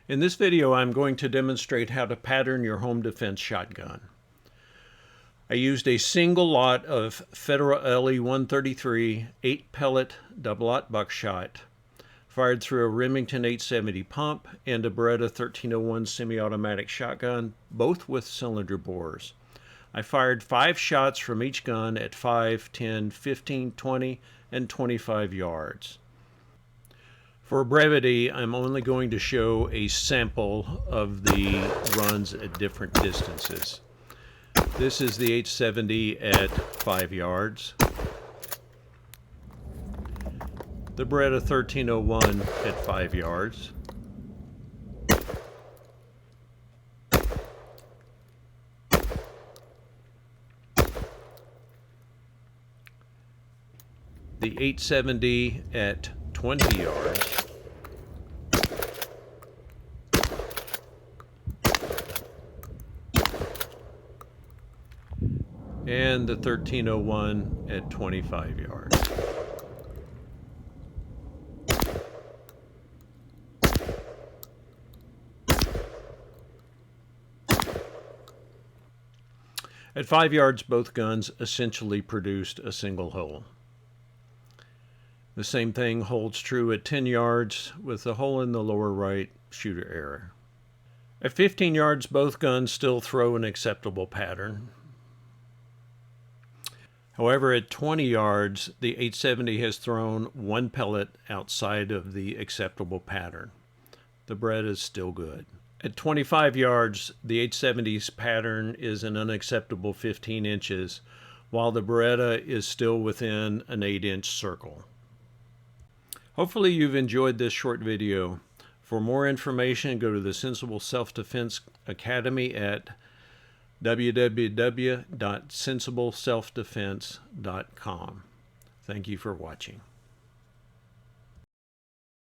In this video, I'm going to demonstrate how to pattern your home defense shotgun. I used a single lot of Federal LE-133 8-pellet double-aught buckshot, fired through a Remington 870 pump and a Beretta 1301 semi-automatic shotgun, both with cylinder bores. I fired 5 shots from each gun at 5, 10, 15, 20, and 25 yards. For brevity, I'm only going to show a sample of the runs at different distances. This is the 870 at 5 yards. The Beretta 1301 at 5 yards. The 870 at 20 yards. And the 1301 at 25 yards. At 5 yards, both guns essentially produced a single hole. The same thing holds true at 10 yards with the hole in the lower right shooter error. At 15 yards, both guns still throw an acceptable pattern. However, at 20 yards, the 870 has thrown 1 pellet outside of the acceptable pattern. The Beretta is still good. At 25 yards, the 870's pattern is an unacceptable 15 inches, while the Beretta is still within an 8-inch circle. Hopefully you've enjoyed this short video. For more information, go to the Sensible Self-Defense Academy at www.sensibleselfdefense.com. Thank you for watching.